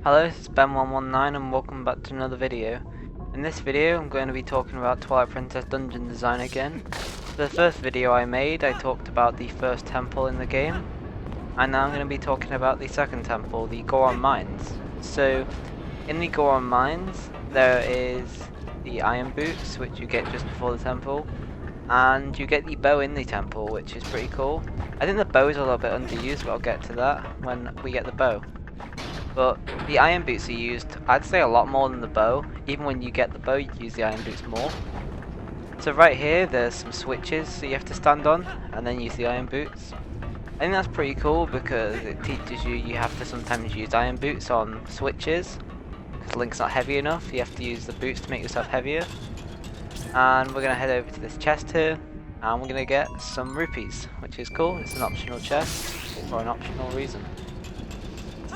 Hello, this is Ben119 and welcome back to another video. In this video I'm going to be talking about Twilight Princess dungeon design again. The first video I made I talked about the first temple in the game, and now I'm going to be talking about the second temple, the Goron Mines. So in the Goron Mines there is the iron boots, which you get just before the temple, and you get the bow in the temple, which is pretty cool. I think the bow is a little bit underused, but I'll get to that when we get the bow. But the iron boots are used, I'd say, a lot more than the bow. Even when you get the bow, you use the iron boots more. So right here, there's some switches that you have to stand on, and then use the iron boots. I think that's pretty cool because it teaches you have to sometimes use iron boots on switches. Because Link's not heavy enough, you have to use the boots to make yourself heavier. And we're going to head over to this chest here, and we're going to get some rupees, which is cool. It's an optional chest, for an optional reason.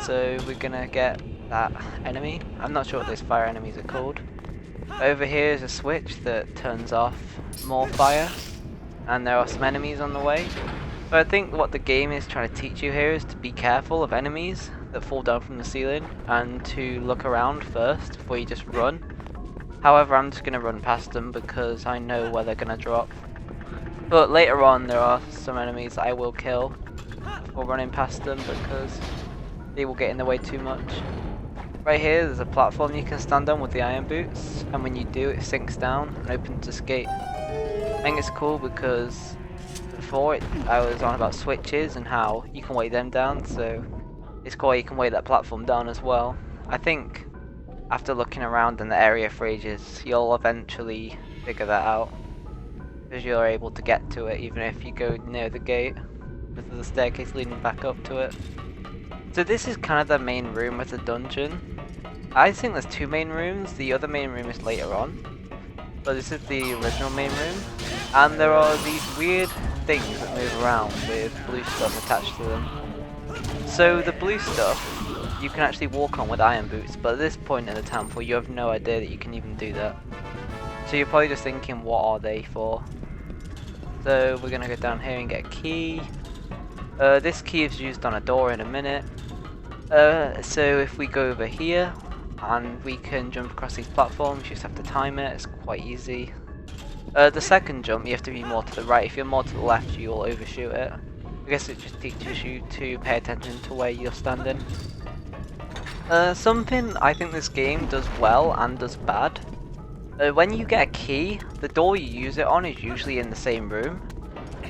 So we're gonna get that enemy. I'm not sure what those fire enemies are called. Over here is a switch that turns off more fire, and there are some enemies on the way. But I think what the game is trying to teach you here is to be careful of enemies that fall down from the ceiling and to look around first before you just run. However, I'm just gonna run past them because I know where they're gonna drop. But later on there are some enemies that I will kill before running past them because they will get in the way too much. Right here there's a platform you can stand on with the iron boots, and when you do it sinks down and opens escape. I think it's cool because before I was on about switches and how you can weigh them down, so it's cool you can weigh that platform down as well. I think after looking around in the area for ages you'll eventually figure that out, because you're able to get to it even if you go near the gate, because there's a staircase leading back up to it. So this is kind of the main room of the dungeon. I think there's two main rooms, the other main room is later on. But this is the original main room. And there are these weird things that move around with blue stuff attached to them. So the blue stuff you can actually walk on with iron boots, but at this point in the temple you have no idea that you can even do that. So you're probably just thinking, what are they for? So we're going to go down here and get a key. This key is used on a door in a minute. So if we go over here and we can jump across these platforms, you just have to time it, it's quite easy. The second jump you have to be more to the right, if you're more to the left you'll overshoot it. I guess it just teaches you to pay attention to where you're standing. Something I think this game does well and does bad. When you get a key, the door you use it on is usually in the same room.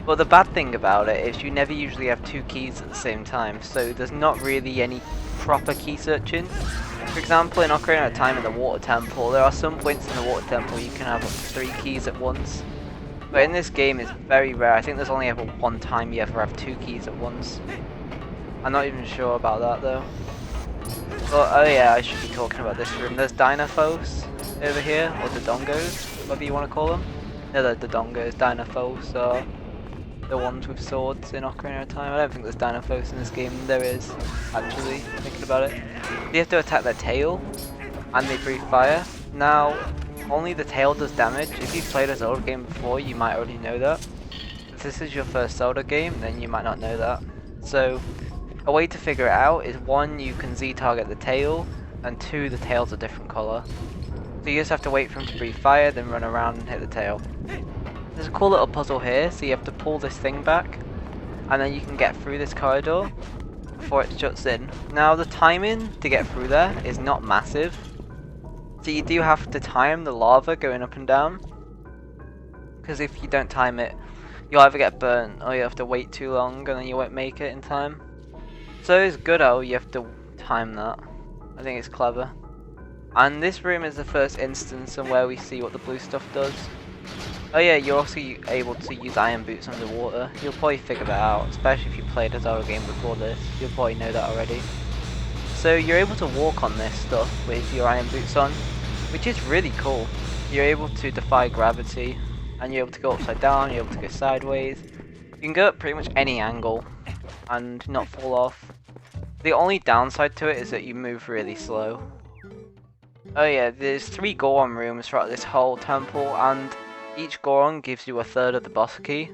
But the bad thing about it is you never usually have two keys at the same time, so there's not really any proper key searching. For example, in Ocarina of Time in the Water Temple, there are some points in the Water Temple you can have up to 3 keys at once. But in this game it's very rare. I think there's only ever one time you ever have 2 keys at once. I'm not even sure about that though. But oh yeah, I should be talking about this room. There's Dinophos over here, or Dodongos, whatever you want to call them. No, they're Dodongos. Dinophos are the ones with swords in Ocarina of Time. I don't think there's Dinophos in this game. There is, actually, thinking about it. You have to attack their tail, and they breathe fire. Now, only the tail does damage. If you've played a Zelda game before, you might already know that. If this is your first Zelda game, then you might not know that. So, a way to figure it out is 1, you can Z-target the tail, and 2, the tail's a different colour. So you just have to wait for him to breathe fire, then run around and hit the tail. There's a cool little puzzle here, so you have to pull this thing back, and then you can get through this corridor before it shuts in. Now the timing to get through there is not massive, so you do have to time the lava going up and down, because if you don't time it, you'll either get burnt or you have to wait too long and then you won't make it in time. So it's good how you have to time that. I think it's clever. And this room is the first instance on where we see what the blue stuff does. Oh yeah, you're also able to use iron boots underwater. You'll probably figure that out, especially if you played a Zelda game before this. You'll probably know that already. So you're able to walk on this stuff with your iron boots on, which is really cool. You're able to defy gravity, and you're able to go upside down, you're able to go sideways. You can go at pretty much any angle and not fall off. The only downside to it is that you move really slow. Oh yeah, there's 3 Goron rooms throughout this whole temple, and each Goron gives you a third of the boss key.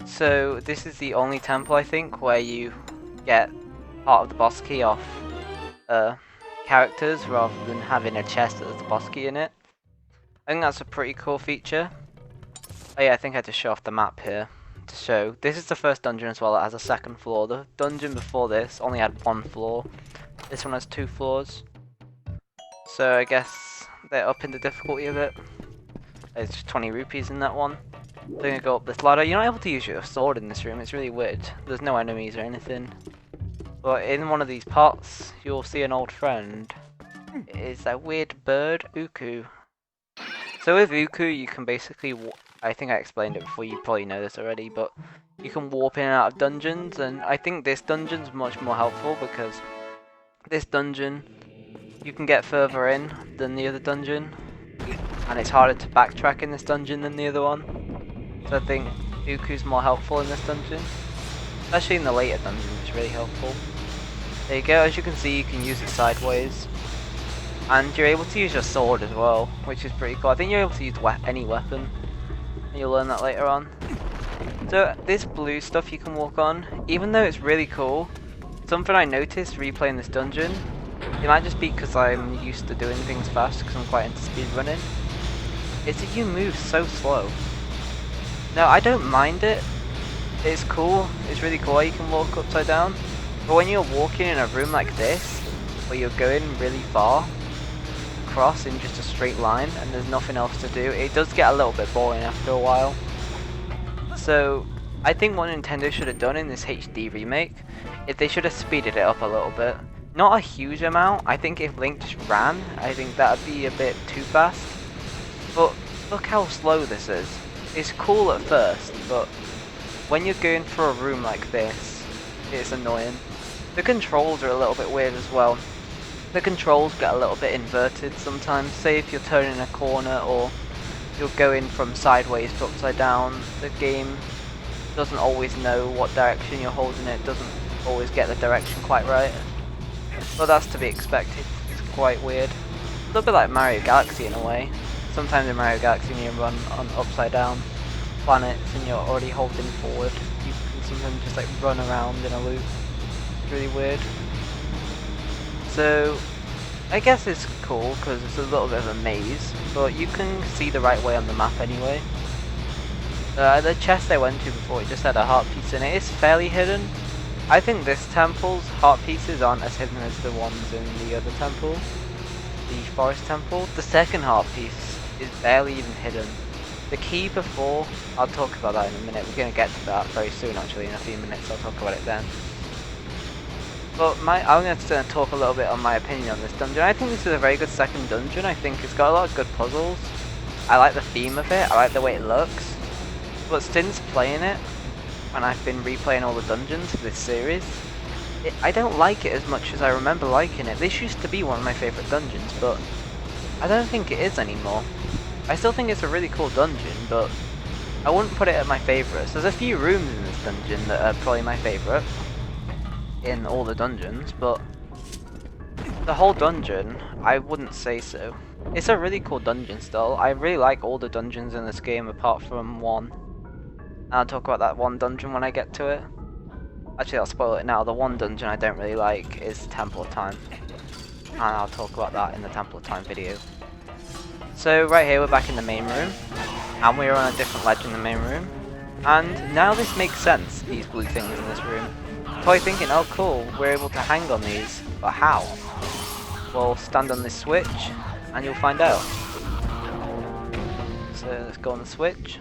So this is the only temple I think where you get part of the boss key off characters rather than having a chest that has the boss key in it. I think that's a pretty cool feature. Oh yeah, I think I had to show off the map here to show. This is the first dungeon as well that has a second floor. The dungeon before this only had one floor. This one has 2 floors. So I guess they're up in the difficulty a bit. There's 20 rupees in that one. I'm gonna go up this ladder. You're not able to use your sword in this room, it's really weird. There's no enemies or anything. But in one of these pots, you'll see an old friend. It's that weird bird, Uku. So with Uku, you can basically, I think I explained it before, you probably know this already, but you can warp in and out of dungeons, and I think this dungeon's much more helpful because this dungeon, you can get further in than the other dungeon, and it's harder to backtrack in this dungeon than the other one. So I think Uku's more helpful in this dungeon, especially in the later dungeons, it's really helpful. There you go, as you can see you can use it sideways, and you're able to use your sword as well, which is pretty cool. I think you're able to use any weapon, and you'll learn that later on. So this blue stuff you can walk on, even though it's really cool, something I noticed replaying this dungeon, it might just be because I'm used to doing things fast because I'm quite into speedrunning, is that you move so slow. Now I don't mind it, it's cool, it's really cool how you can walk upside down, but when you're walking in a room like this, where you're going really far across in just a straight line and there's nothing else to do, it does get a little bit boring after a while. So I think what Nintendo should have done in this HD remake is they should have speeded it up a little bit. Not a huge amount. I think if Link just ran, I think that would be a bit too fast. But look how slow this is. It's cool at first, but when you're going for a room like this, it's annoying. The controls are a little bit weird as well. The controls get a little bit inverted sometimes. Say if you're turning a corner or you're going from sideways to upside down, the game doesn't always know what direction you're holding it, doesn't always get the direction quite right. But that's to be expected, it's quite weird. A little bit like Mario Galaxy in a way. Sometimes in Mario Galaxy when you run on upside down planets and you're already holding forward, you can sometimes just like run around in a loop. It's really weird. So I guess it's cool because it's a little bit of a maze, but you can see the right way on the map anyway. The chest I went to before, it just had a heart piece in it. It's fairly hidden. I think this temple's heart pieces aren't as hidden as the ones in the other temple, the forest temple. The second heart piece is barely even hidden. The key before, I'll talk about that in a minute. We're going to get to that very soon actually, in a few minutes. I'll talk about it then. But I'm going to talk a little bit on my opinion on this dungeon. I think this is a very good second dungeon. I think it's got a lot of good puzzles. I like the theme of it, I like the way it looks. But since playing it, and I've been replaying all the dungeons of this series, I don't like it as much as I remember liking it. This used to be one of my favourite dungeons, but I don't think it is anymore. I still think it's a really cool dungeon, but I wouldn't put it at my favourites. There's a few rooms in this dungeon that are probably my favourite in all the dungeons, but the whole dungeon, I wouldn't say so. It's a really cool dungeon still. I really like all the dungeons in this game apart from one. And I'll talk about that one dungeon when I get to it. Actually, I'll spoil it now. The one dungeon I don't really like is Temple of Time. And I'll talk about that in the Temple of Time video. So right here we're back in the main room. And we're on a different ledge in the main room. And now this makes sense, these blue things in this room. Probably thinking, oh cool, we're able to hang on these. But how? Well, stand on this switch and you'll find out. So let's go on the switch.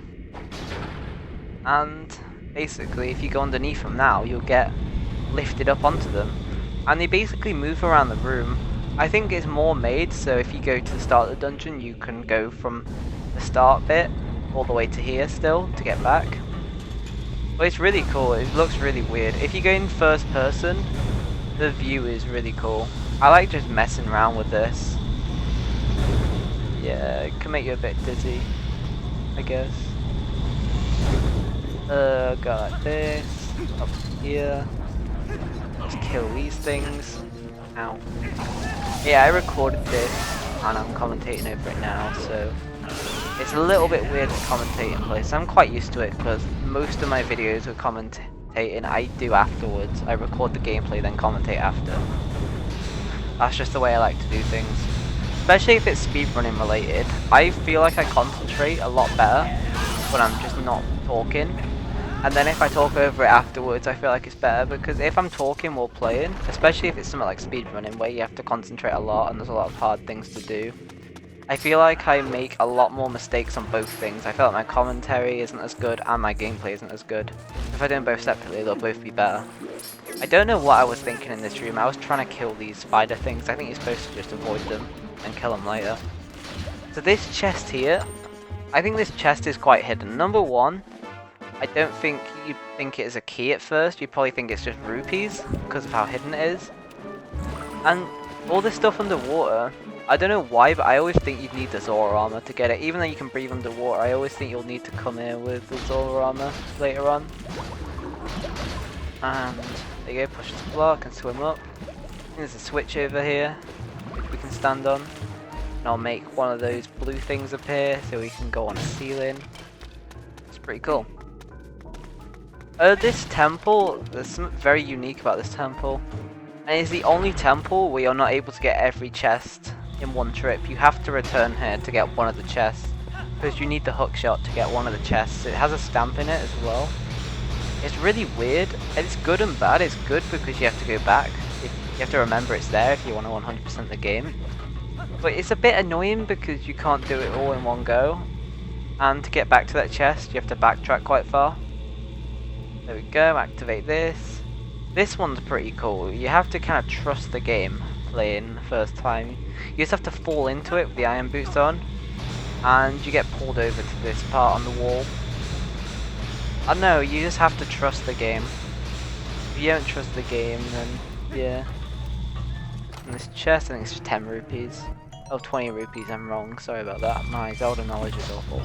And basically if you go underneath them now, you'll get lifted up onto them. And they basically move around the room. I think it's more made so if you go to the start of the dungeon, you can go from the start bit all the way to here still to get back. But it's really cool, it looks really weird. If you go in first person, the view is really cool. I like just messing around with this. Yeah, it can make you a bit dizzy, I guess. Go like this, up here, just kill these things. Ow. Yeah, I recorded this and I'm commentating over it now, so it's a little bit weird to commentate in place. I'm quite used to it because most of my videos with commentating I do afterwards. I record the gameplay then commentate after. That's just the way I like to do things. Especially if it's speedrunning related. I feel like I concentrate a lot better when I'm just not talking. And then if I talk over it afterwards, I feel like it's better, because if I'm talking while playing, especially if it's something like speedrunning where you have to concentrate a lot and there's a lot of hard things to do, I feel like I make a lot more mistakes on both things. I feel like my commentary isn't as good and my gameplay isn't as good. If I do them both separately, they'll both be better. I don't know what I was thinking in this room. I was trying to kill these spider things. I think you're supposed to just avoid them and kill them later. So this chest here, I think this chest is quite hidden. Number one, I don't think you'd think it is a key at first. You'd probably think it's just rupees because of how hidden it is. And all this stuff underwater, I don't know why, but I always think you'd need the Zora armor to get it. Even though you can breathe underwater, I always think you'll need to come here with the Zora armor later on. And there you go, push this block and swim up. There's a switch over here which we can stand on. And I'll make one of those blue things appear so we can go on a ceiling. It's pretty cool. This temple, there's something very unique about this temple. And it's the only temple where you're not able to get every chest in one trip. You have to return here to get one of the chests, because you need the hook shot to get one of the chests. It has a stamp in it as well. It's really weird. It's good and bad. It's good because you have to go back. You have to remember it's there if you want to 100% the game. But it's a bit annoying because you can't do it all in one go. And to get back to that chest, you have to backtrack quite far. There we go, activate this. This one's pretty cool. You have to kind of trust the game playing the first time. You just have to fall into it with the iron boots on. And you get pulled over to this part on the wall. I don't know, you just have to trust the game. If you don't trust the game, then yeah. And this chest, I think it's just 10 rupees. Oh, 20 rupees, I'm wrong, sorry about that. My Zelda knowledge is awful.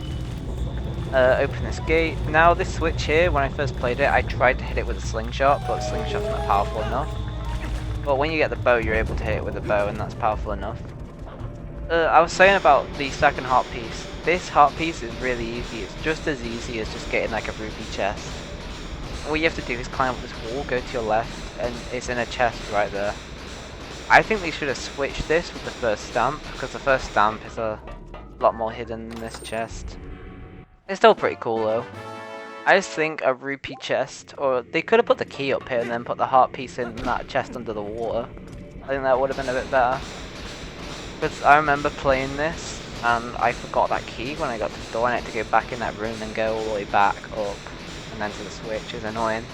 Open this gate. Now this switch here, when I first played it, I tried to hit it with a slingshot, but the slingshot's not powerful enough. But when you get the bow, you're able to hit it with a bow, and that's powerful enough. I was saying about the second heart piece. This heart piece is really easy. It's just as easy as just getting like a rupee chest. All you have to do is climb up this wall, go to your left, and it's in a chest right there. I think they should have switched this with the first stamp, because the first stamp is a lot more hidden than this chest. It's still pretty cool though. I just think a rupee chest, or they could have put the key up here and then put the heart piece in that chest under the water. I think that would have been a bit better. Because I remember playing this and I forgot that key when I got to the door, and I had to go back in that room and go all the way back up and then to the switch. It's annoying.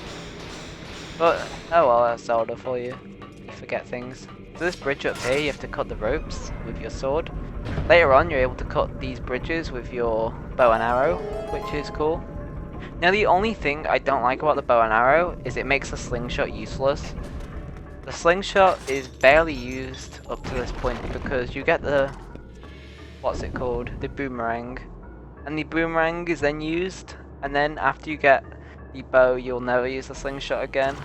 But oh well, that's Zelda for you. You forget things. So this bridge up here, you have to cut the ropes with your sword. Later on, you're able to cut these bridges with your bow and arrow, which is cool. Now the only thing I don't like about the bow and arrow is it makes the slingshot useless. The slingshot is barely used up to this point because you get the, what's it called, the boomerang. And the boomerang is then used, and then after you get the bow, you'll never use the slingshot again.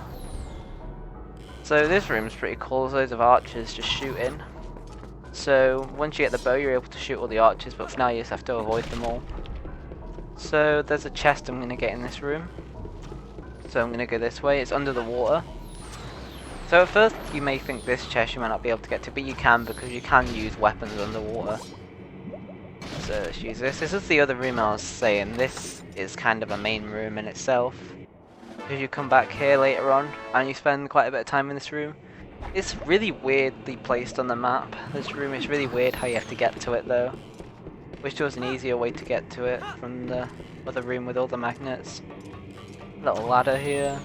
So this room's pretty cool. There's loads of archers just shooting. So once you get the bow, you're able to shoot all the archers, but for now you just have to avoid them all. So there's a chest I'm going to get in this room. So I'm going to go this way. It's under the water. So at first you may think this chest you might not be able to get to, but you can, because you can use weapons underwater. So let's use this. This is the other room I was saying. This is kind of a main room in itself. If you come back here later on and you spend quite a bit of time in this room, it's really weirdly placed on the map. This room is really weird how you have to get to it though. Wish there was an easier way to get to it from the other room with all the magnets. Little ladder here.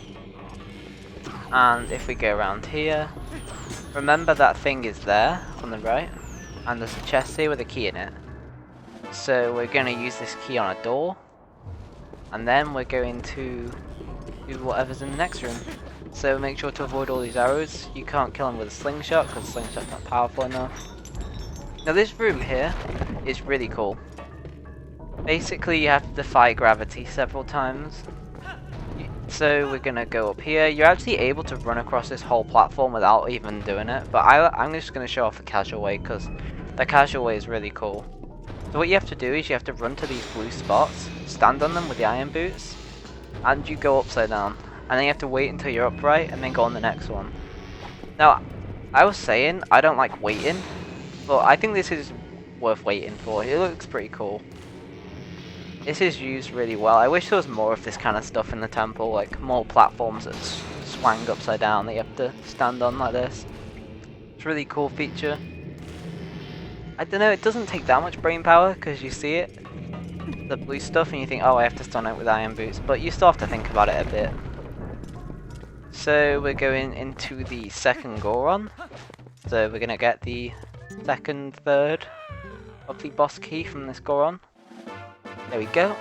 And if we go around here, remember that thing is there on the right, and there's a chest here with a key in it. So we're going to use this key on a door, and then we're going to do whatever's in the next room. So make sure to avoid all these arrows. You can't kill them with a slingshot because the slingshot's not powerful enough. Now this room here is really cool. Basically you have to defy gravity several times. So we're gonna go up here. You're actually able to run across this whole platform without even doing it, but I'm just gonna show off the casual way because the casual way is really cool. So what you have to do is you have to run to these blue spots, stand on them with the iron boots, and you go upside down. And then you have to wait until you're upright and then go on the next one. Now, I was saying I don't like waiting, but I think this is worth waiting for. It looks pretty cool. This is used really well. I wish there was more of this kind of stuff in the temple, like more platforms that swang upside down that you have to stand on like this. It's a really cool feature. I don't know, it doesn't take that much brain power because you see it, the blue stuff, and you think, oh, I have to stun it with iron boots, but you still have to think about it a bit. So we're going into the second Goron. So we're going to get the second third of the boss key from this Goron. There we go.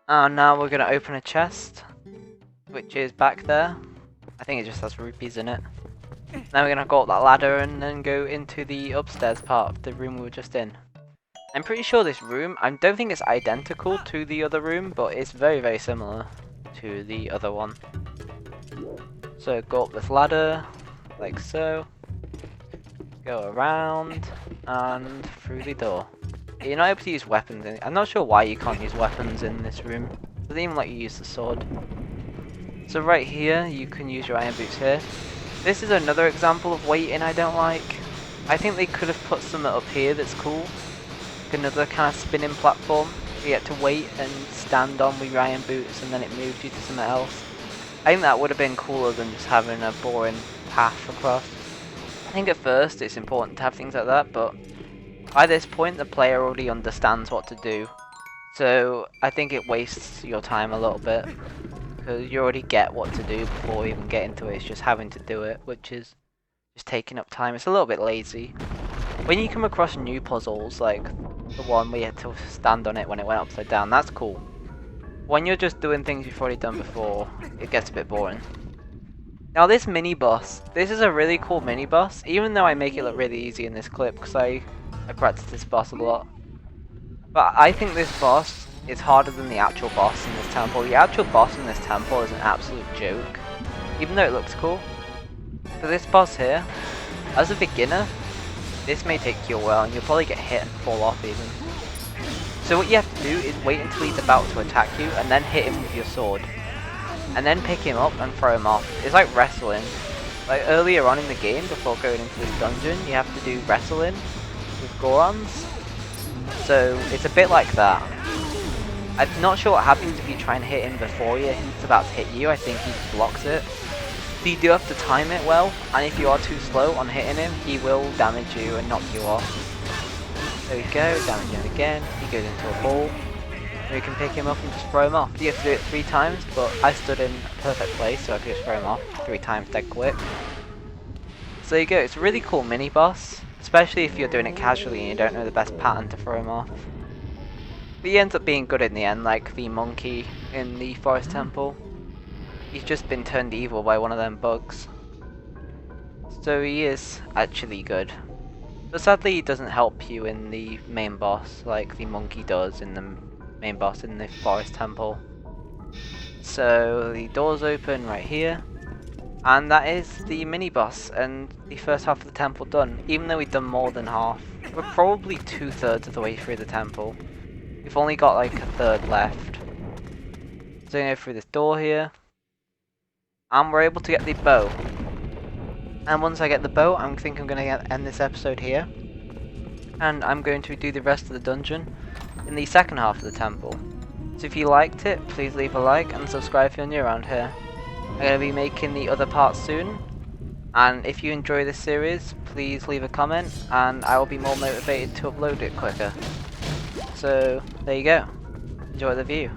And now we're going to open a chest, which is back there. I think it just has rupees in it. Now we're going to go up that ladder and then go into the upstairs part of the room we were just in. I'm pretty sure this room, I don't think it's identical to the other room, but it's very, very similar to the other one. So go up this ladder, like so. Go around, and through the door. You're not able to use weapons in it. I'm not sure why you can't use weapons in this room. It doesn't even let you use the sword. So right here, you can use your iron boots here. This is another example of waiting I don't like. I think they could have put something up here that's cool. Like another kind of spinning platform. You get to wait and stand on with your iron boots and then it moves you to something else. I think that would have been cooler than just having a boring path across. I think at first it's important to have things like that, but by this point the player already understands what to do. So I think it wastes your time a little bit. Because you already get what to do before you even get into it. It's just having to do it, which is just taking up time. It's a little bit lazy. When you come across new puzzles, like the one where you had to stand on it when it went upside down, that's cool. When you're just doing things you've already done before, it gets a bit boring. Now this mini-boss, this is a really cool mini-boss, even though I make it look really easy in this clip, because I practice this boss a lot. But I think this boss is harder than the actual boss in this temple. The actual boss in this temple is an absolute joke, even though it looks cool. For this boss here, as a beginner, this may take you a while and you'll probably get hit and fall off even. So what you have to do is wait until he's about to attack you and then hit him with your sword. And then pick him up and throw him off. It's like wrestling. Like earlier on in the game, before going into this dungeon, you have to do wrestling with Gorons. So it's a bit like that. I'm not sure what happens if you try and hit him before he's about to hit you. I think he blocks it. So you do have to time it well, and if you are too slow on hitting him, he will damage you and knock you off. There we go, damage him again. He goes into a ball. And we can pick him up and just throw him off. You have to do it 3 times, but I stood in a perfect place, so I could just throw him off 3 times dead quick. So there you go, it's a really cool mini boss, especially if you're doing it casually and you don't know the best pattern to throw him off. But he ends up being good in the end, like the monkey in the forest temple. He's just been turned evil by one of them bugs. So he is actually good. But sadly he doesn't help you in the main boss, like the monkey does in the main boss in the forest temple. So the doors open right here. And that is the mini boss and the first half of the temple done. Even though we've done more than half. We're probably 2/3 of the way through the temple. We've only got like a third left. So I'm going to go through this door here. And we're able to get the bow. And once I get the bow, I think I'm going to end this episode here. And I'm going to do the rest of the dungeon in the second half of the temple. So if you liked it, please leave a like and subscribe if you're new around here. I'm going to be making the other parts soon. And if you enjoy this series, please leave a comment and I will be more motivated to upload it quicker. So there you go. Enjoy the view.